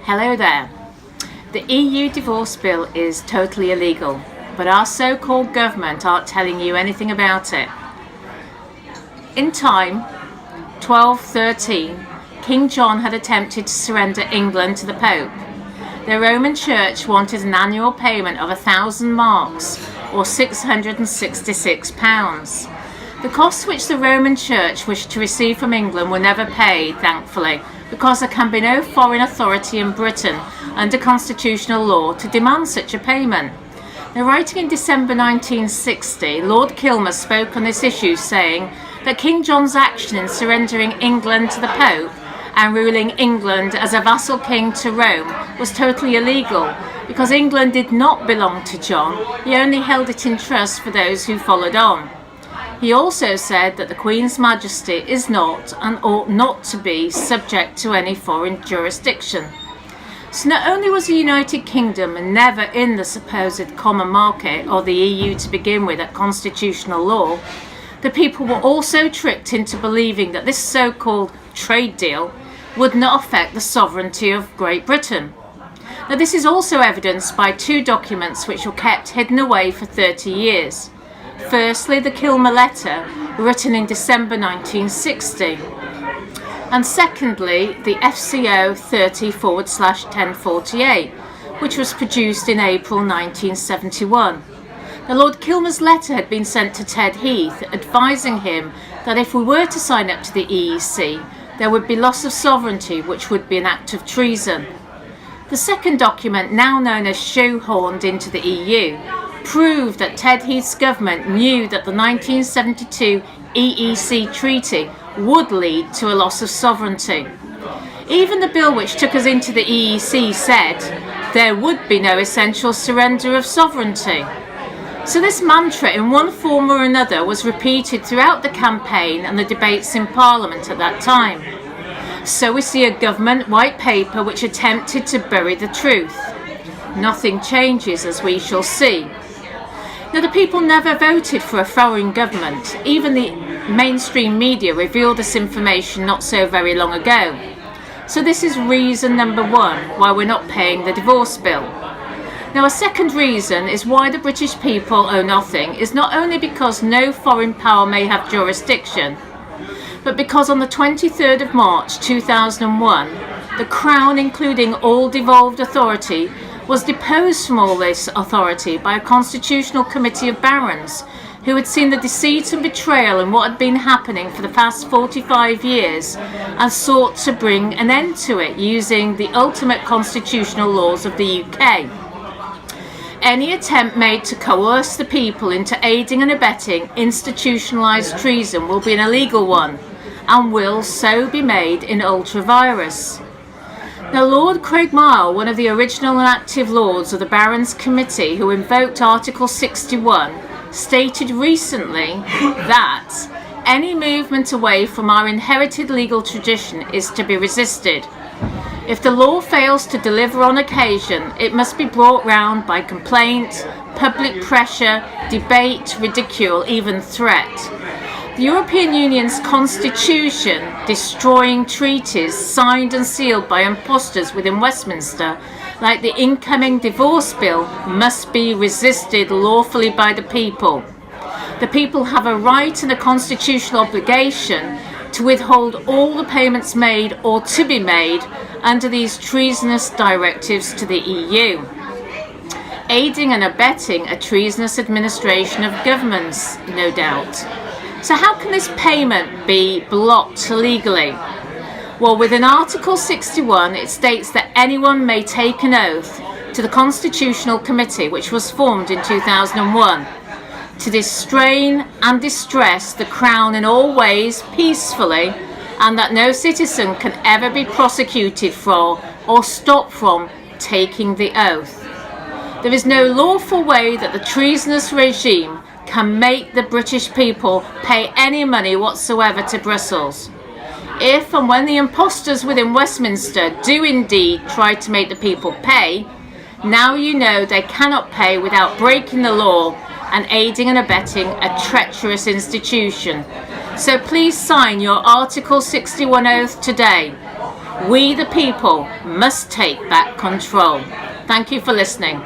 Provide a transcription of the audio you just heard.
Hello there. The EU divorce bill is totally illegal, but our so-called government aren't telling you anything about it. In time, 1213, King John had attempted to surrender England to the Pope. The Roman Church wanted an annual payment of 1,000 marks, or £666. The costs which the Roman Church wished to receive from England were never paid, thankfully, because there can be no foreign authority in Britain under constitutional law to demand such a payment. Now, writing in December 1960, Lord Kilmer spoke on this issue, saying that King John's action in surrendering England to the Pope and ruling England as a vassal king to Rome was totally illegal, because England did not belong to John. He only held it in trust for those who followed on. He also said that the Queen's Majesty is not and ought not to be subject to any foreign jurisdiction. So not only was the United Kingdom never in the supposed common market or the EU to begin with at constitutional law, the people were also tricked into believing that this so-called trade deal would not affect the sovereignty of Great Britain. Now, this is also evidenced by two documents which were kept hidden away for 30 years. Firstly, the Kilmer letter, written in December 1960. And secondly, the FCO 30/1048, which was produced in April 1971. Now, Lord Kilmer's letter had been sent to Ted Heath, advising him that if we were to sign up to the EEC, there would be loss of sovereignty, which would be an act of treason. The second document, now known as shoehorned into the EU, proved that Ted Heath's government knew that the 1972 EEC treaty would lead to a loss of sovereignty. Even the bill which took us into the EEC said there would be no essential surrender of sovereignty. So this mantra in one form or another was repeated throughout the campaign and the debates in Parliament at that time. So we see a government white paper which attempted to bury the truth. Nothing changes, as we shall see. Now, the people never voted for a foreign government. Even the mainstream media revealed this information not so very long ago. So this is reason number one why we're not paying the divorce bill. Now, a second reason is why the British people owe nothing is not only because no foreign power may have jurisdiction, but because on the 23rd of March 2001, the Crown, including all devolved authority, was deposed from all this authority by a constitutional committee of barons who had seen the deceit and betrayal in what had been happening for the past 45 years and sought to bring an end to it using the ultimate constitutional laws of the UK. Any attempt made to coerce the people into aiding and abetting institutionalised treason will be an illegal one, and will so be made in ultra vires. Now, Lord Craigmile, one of the original and active lords of the Barons Committee who invoked Article 61, stated recently that any movement away from our inherited legal tradition is to be resisted. If the law fails to deliver on occasion, it must be brought round by complaint, public pressure, debate, ridicule, even threat. The European Union's constitution, destroying treaties signed and sealed by impostors within Westminster, like the incoming divorce bill, must be resisted lawfully by the people. The people have a right and a constitutional obligation to withhold all the payments made or to be made under these treasonous directives to the EU, aiding and abetting a treasonous administration of governments, no doubt. So how can this payment be blocked legally? Well, within Article 61, it states that anyone may take an oath to the Constitutional Committee, which was formed in 2001, to distrain and distress the Crown in all ways peacefully, and that no citizen can ever be prosecuted for or stopped from taking the oath. There is no lawful way that the treasonous regime can make the British people pay any money whatsoever to Brussels. If and when the impostors within Westminster do indeed try to make the people pay, now you know they cannot pay without breaking the law and aiding and abetting a treacherous institution. So please sign your Article 61 oath today. We the people must take back control. Thank you for listening.